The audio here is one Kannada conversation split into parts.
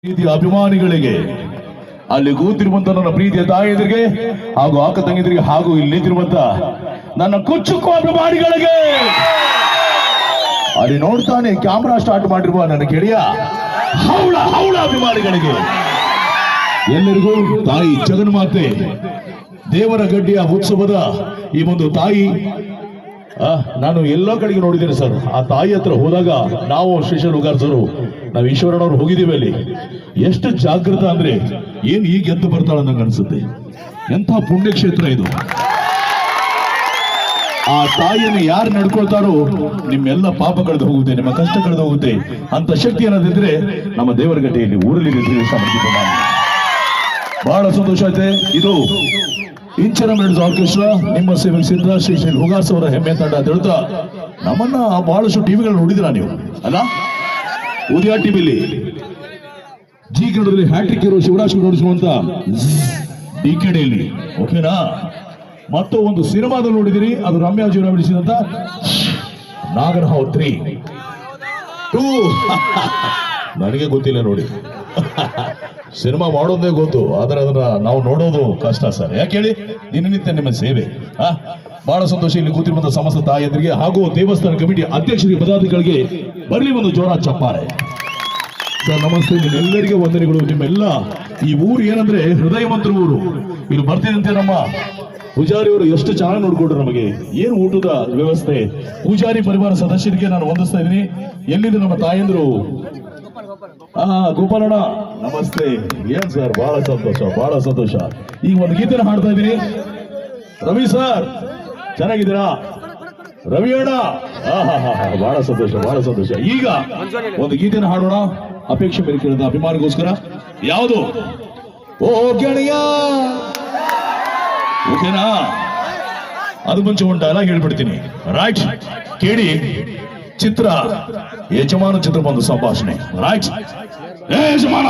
ಪ್ರೀತಿಯ ಅಭಿಮಾನಿಗಳಿಗೆ, ಅಲ್ಲಿ ಕೂತಿರುವಂತ ನನ್ನ ಪ್ರೀತಿಯ ತಾಯಿಯರಿಗೆ ಹಾಗೂ ಅಕ್ಕ ತಂಗಿಯರಿಗೆ ಹಾಗೂ ಇಲ್ಲಿ ನಿಂತಿರುವಂತ ನನ್ನ ಕುಚ್ಚುಕು ಅಭಿಮಾನಿಗಳಿಗೆ, ಅಲ್ಲಿ ನೋಡ್ತಾನೆ ಕ್ಯಾಮ್ರಾ ಸ್ಟಾರ್ಟ್ ಮಾಡಿರುವ ನನ್ನ ಗೆಳೆಯ ಹೌಳ ಹೌಳ ಅಭಿಮಾನಿಗಳಿಗೆ ಎಲ್ಲರಿಗೂ ತಾಯಿ ಜಗನ್ಮಾತೆ ದೇವರ ಗಡ್ಡಿಯ ಉತ್ಸವದ ಈ ಒಂದು ತಾಯಿ, ನಾನು ಎಲ್ಲ ಕಡೆಗೆ ನೋಡಿದ್ದೇನೆ ಸರ್. ಆ ತಾಯಿ ಹತ್ರ ಹೋದಾಗ ನಾವು ಸ್ಪೆಷಲ್ ಉಗಾರ್ಸರು ನಾವು ಈಶ್ವರನವ್ರು ಹೋಗಿದ್ದೀವಿ. ಅಲ್ಲಿ ಎಷ್ಟು ಜಾಗೃತ ಅಂದ್ರೆ ಏನ್ ಈಗ ಎದ್ದು ಬರ್ತಾಳ ನಂಗೆ ಅನ್ಸುತ್ತೆ. ಎಂಥ ಪುಣ್ಯಕ್ಷೇತ್ರ ಇದು. ಆ ತಾಯಿಯನ್ನು ಯಾರು ನಡ್ಕೊಳ್ತಾರೋ ನಿಮ್ಮೆಲ್ಲ ಪಾಪ ಕಳೆದು ಹೋಗುತ್ತೆ, ನಿಮ್ಮ ಕಷ್ಟ ಕಳೆದು ಹೋಗುತ್ತೆ. ಅಂತ ಶಕ್ತಿ ಅನ್ನೋದಿದ್ರೆ ನಮ್ಮ ದೇವರಗಡ್ಡೆಯಲ್ಲಿ ಊರಲ್ಲಿ ಬಹಳ ಸಂತೋಷ ಆಯ್ತೆ. ಇದು ಇಂಚರ ಮೆಡಲ್ಸ್ ಆರ್ಕೆಸ್ಟ್ರಾ ನಿಮ್ಮ ಸೇವೆಗೆ ಸಿದ್ಧ ಶ್ರೀ ಶ್ರೀ ಹುಗಾಸ್ ಅವರ ಹೆಮ್ಮೆ ತಂಡ ಅಂತ ಹೇಳ್ತಾ, ನಮ್ಮನ್ನ ಬಹಳಷ್ಟು ಟಿವಿಗಳು ನೋಡಿದಿರಾ ನೀವು ಅಲ್ಲ? ಉದಯ ಟಿವಿಲಿ, ಜಿ ಕನ್ನಡದಲ್ಲಿ ಹ್ಯಾಟ್ರಿಕ್ ಹೀರೋ ಶಿವರಾಜ್ ನೋಡಿಸುವಂತ ಡಿಕೆಡಿಯಲ್ಲಿ, ಓಕೆನಾ? ಮತ್ತು ಒಂದು ಸಿನಿಮಾದಲ್ಲಿ ನೋಡಿದಿರಿ, ಅದು ರಮ್ಯಾ ಜೀವನ ಬಿಡಿಸಿದಂತ ನಾಗರಹಾವ್ 3 2 ನನಗೆ ಗೊತ್ತಿಲ್ಲ ನೋಡಿ. ಸಿನಿಮಾ ಮಾಡೋದೇ ಗೊತ್ತು, ಆದ್ರೆ ಅದನ್ನ ನಾವು ನೋಡೋದು ಕಷ್ಟ ಸರ್. ಯಾಕೆ ಹೇಳಿ? ದಿನನಿತ್ಯ ನಿಮ್ಮ ಸೇವೆ. ಬಹಳ ಸಂತೋಷ. ಇಲ್ಲಿ ಕೂತಿರುವಂತಹ ಸಮಸ್ತ ತಾಯಿಯರಿಗೆ ಹಾಗೂ ದೇವಸ್ಥಾನ ಕಮಿಟಿ ಅಧ್ಯಕ್ಷರಿಗೆ ಪದಾಧಿಕಾರಿಗೆ ಬರಲಿ ಒಂದು ಜೋರ ಚಪ್ಪಾಳೆ ಸರ್. ನಮಸ್ತೆ, ನಿಮ್ಮೆಲ್ಲರಿಗೆ ವಂದನೆಗಳು. ನಿಮ್ಮೆಲ್ಲ ಈ ಊರು ಏನಂದ್ರೆ ಹೃದಯವಂತರ ಊರು. ಇಲ್ಲಿ ಬರ್ತಿದಂತೆ ನಮ್ಮ ಪೂಜಾರಿ ಅವರು ಎಷ್ಟು ಚೆನ್ನಾಗಿ ನೋಡ್ಕೊಟ್ರು ನಮಗೆ. ಏನು ಊಟದ ವ್ಯವಸ್ಥೆ. ಪೂಜಾರಿ ಪರಿವಾರ ಸದಸ್ಯರಿಗೆ ನಾನು ವಂದಿಸ್ತಾ ಇದ್ದೀನಿ. ಎಲ್ಲಿದೆ ನಮ್ಮ ತಾಯಂದ್ರು? ಗೋಪಾಲಣ್ಣ ನಮಸ್ತೆ. ಏನ್ ಸರ್, ಬಹಳ ಸಂತೋಷ, ಬಹಳ ಸಂತೋಷ. ಈಗ ಒಂದು ಗೀತೆನ ಹಾಡ್ತಾ ಇದ್ದೀನಿ. ರವಿ ಸರ್ ಚೆನ್ನಾಗಿದ್ದೀರಾ? ರವಿ ಅಣ್ಣ, ಬಹಳ ಸಂತೋಷ, ಬಹಳ ಸಂತೋಷ. ಈಗ ಒಂದು ಗೀತೆನ ಹಾಡೋಣ. ಅಪೇಕ್ಷೆ ಮೇಲೆ ಕೇಳಿದ ಅಭಿಮಾನಿಗೋಸ್ಕರ. ಯಾವುದು? ಓ ಗೆಳೆಯ, ಓಕೆನಾ? ಅದು ಮುಂಚೆ ಉಂಟಲ್ಲ, ಹೇಳ್ಬಿಡ್ತೀನಿ. ರೈಟ್, ಕೇಳಿ. ಚಿತ್ರ ಯಜಮಾನ ಚಿತ್ರ ಬಂದು ಸಂಭಾಷಣೆ. ರೈಟ್, ಯಜಮಾನ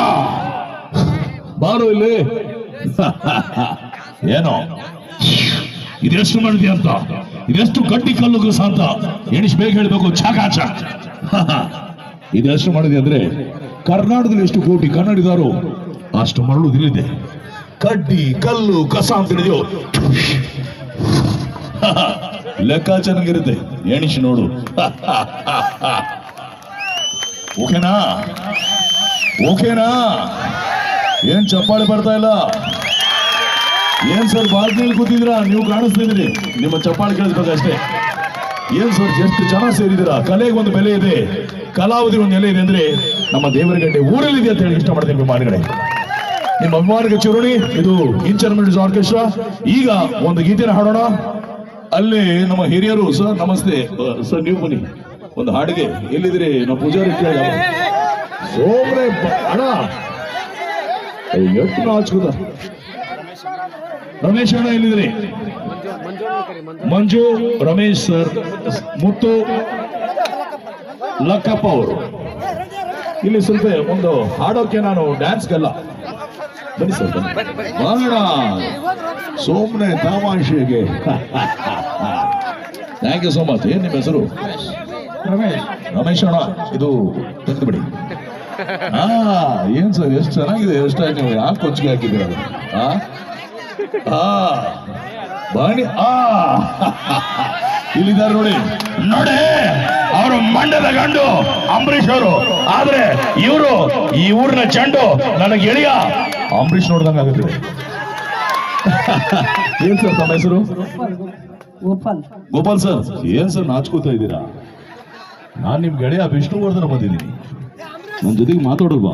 ಬಾರು ಇಲ್ಲಿ. ಏನೋ ಇದೆಷ್ಟು ಮಾಡಿದೆ ಅಂತ, ಇದೆಷ್ಟು ಗಟ್ಟಿ ಕಲ್ಲು ಅಂತ ಎಣಿಸ್ ಬೇಗ ಹೇಳ್ಬೇಕು. ಚಾಕಾಚ ಇದೆಷ್ಟು ಮಾಡಿದೆ ಅಂದ್ರೆ, ಕರ್ನಾಟಕದಲ್ಲಿ ಎಷ್ಟು ಕೋಟಿ ಕನ್ನಡಿಗರು ಅಷ್ಟು ಮರಳು ಇಲ್ಲಿದೆ. ಕಡ್ಡಿ ಕಲ್ಲು ಕಸ ಅಂತ ಹಿಡಿದು ಲೆಕ್ಕ ಚೆನ್ನಾಗಿರುತ್ತೆ, ಎಣಿಸಿ ನೋಡು. ಓಕೆನಾ? ಓಕೆನಾ? ಏನ್ ಚಪ್ಪಾಳೆ ಬರ್ತಾ ಇಲ್ಲ? ಏನ್ ಸರ್ ಬಾಲ್ಕನಿಯಲ್ಲಿ ಕೂತಿದ್ದೀರಾ? ನೀವು ಕಾಣಿಸ್ತಿದ್ದೀರಿ, ನಿಮ್ಮ ಚಪ್ಪಾಳೆ ಕೇಳಿಸ್ಬೇಕಷ್ಟೇ. ಏನ್ ಸರ್ ಎಷ್ಟು ಜನ ಸೇರಿದ್ದೀರಾ? ಕಲೆಗೆ ಒಂದು ಬೆಲೆ ಇದೆ, ಕಲಾವಧಿ ಒಂದು ನೆಲೆ ಇದೆ ಅಂದ್ರೆ ನಮ್ಮ ದೇವರಗಡ್ಡೆ ಊರಲ್ಲಿ ಇದೆ ಅಂತ ಹೇಳಿ ಇಷ್ಟಪಡ್ತೀನಿ ಅಭಿಮಾನಿಗಳೇ. ನಿಮ್ಮ ಅಭಿಮಾನಿಗೆ ಚಿರುಣಿ. ಇದು ಇಂಚರ ಮೆಡಲ್ಸ್ ಆರ್ಕೆಸ್ಟ್ರಾ. ಈಗ ಒಂದು ಗೀತೆನ ಹಾಡೋಣ. ಅಲ್ಲಿ ನಮ್ಮ ಹಿರಿಯರು ಸರ್ ನಮಸ್ತೆ ಸರ್, ನೀವು ಬನ್ನಿ ಒಂದು ಹಾಡಿಗೆ. ಎಲ್ಲಿದ್ರಿ ನಮ್ಮ ಪೂಜಾರಿ? ಸೋಮ್ರೆ ಅಣ್ಣ, ಎಷ್ಟು ನಾಚುದ. ರಮೇಶ್ ಅಣ್ಣ ಎಲ್ಲಿದ್ರಿ? ಮಂಜು, ರಮೇಶ್ ಸರ್, ಮುತ್ತು, ಲಕ್ಕಪ್ಪ ಅವರು ಇಲ್ಲಿ. ಸ್ವಲ್ಪ ಒಂದು ಹಾಡೋಕೆ, ನಾನು ಡ್ಯಾನ್ಸ್ಗೆಲ್ಲ ಬನ್ನಿ ಸರ್, ಬನ್ನಿ ಸೋಮ್ನೆ ತಮಾಷೆಗೆ. Thank you so much. ಏನ್ ನಿಮ್ಮ ಹೆಸರು? ರಮೇಶ್ ಅಣ್ಣ. ಇದು ತೆಗೆದು ಬಿಡಿ. ಏನ್ ಸರ್ ಎಷ್ಟು ಚೆನ್ನಾಗಿದೆ ಎಷ್ಟು. ನೀವು ಯಾಕೆ ಕೊಚ್ಚಿಗೆ ಹಾಕಿದ್ದೀರ? ಬನ್ನಿ. ಇಲ್ಲಿದ್ದಾರೆ ನೋಡಿ, ನೋಡಿ ಅವರು ಮಂಡ್ಯದ ಗಂಡು ಅಂಬರೀಷ್ ಅವರು. ಆದ್ರೆ ಇವರು ಈ ಊರಿನ ಚಂಡು, ನನಗೆ ಗೆಳೆಯ ಅಂಬರೀಷ್ ನೋಡ್ದಂಗ ಆಗುತ್ತೆ. ಏನ್ ಸರ್ ತಮ್ಮ ಹೆಸರು? ಗೋಪಾಲ್ ಸರ್. ಏನ್ ಸರ್ ನಾಚ್ಕೋತಾ ಇದ್ದೀರಾ? ನಾನ್ ನಿಮ್ ಗೆಳೆಯ ವಿಷ್ಣುವರ್ಧನ ಬಂದಿದ್ದೀನಿ, ನನ್ನ ಜೊತೆಗೆ ಮಾತಾಡಲ್ವಾ?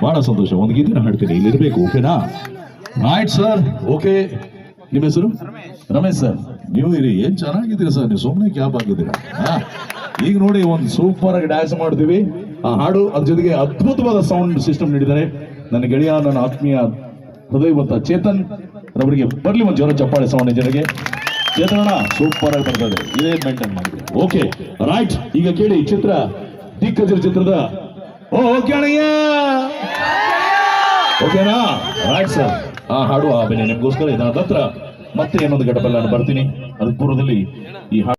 ಬಹಳ ಸಂತೋಷ. ಒಂದು ಗೀತೆನ ಹಾಡ್ತೀನಿ, ಇಲ್ಲಿ ಇರ್ಬೇಕು. ಓಕೆನಾ? Right sir, okay. ನಿಮ್ಮ ಹೆಸರು? ರಮೇಶ್ ಸರ್. ನೀವು ಇರಿ. ಏನ್ ಚೆನ್ನಾಗಿದ್ದೀರಾ ಸರ್, ನೀವು ಸುಮ್ಮನೆ ಕ್ಯಾಪ್ ಆಗಿದ್ದೀರಾ. ಈಗ ನೋಡಿ, ಒಂದು ಸೂಪರ್ ಆಗಿ ಡ್ಯಾನ್ಸ್ ಮಾಡ್ತೀವಿ. ಆ ಹಾಡು, ಅದ್ರ ಜೊತೆಗೆ ಅದ್ಭುತವಾದ ಸೌಂಡ್ ಸಿಸ್ಟಮ್ ನೀಡಿದ್ದಾರೆ ನನ್ನ ಗೆಳೆಯ, ನನ್ನ ಆತ್ಮೀಯ ಹೃದಯವಂತ ಚೇತನ್ ರವರಿಗೆ. ಬರ್ಲಿ ಒಂದು ಜೋರ ಚಪ್ಪಾಳೆ ಸೌಂಡ್ ಜನರಿಗೆ. ಚೇತನ ಸೂಪರ್ ಆಗಿ ಬರ್ತದೆ, ಇದೇ ಮೇಂಟೈನ್ ಮಾಡಿದೆ. Okay right. ಈಗ ಕೇಳಿ, ಚಿತ್ರ ದಿಕ್ಕಜರ ಚಿತ್ರದ ಓ ಗೆಳೆಯ, ಓಕೆನಾ? Right sir. ಆ ಹಾಡು ಆ ಬೆಲೆ ನಿಮ್ಗೋಸ್ಕರ. ಇದಾದ ಹತ್ರ ಮತ್ತೆ ಏನೊಂದು ಗಡಪಲ್ಲ ನಾನು ಬರ್ತೀನಿ. ಅದ್ರ ಪೂರ್ವದಲ್ಲಿ ಈ ಹಾಡು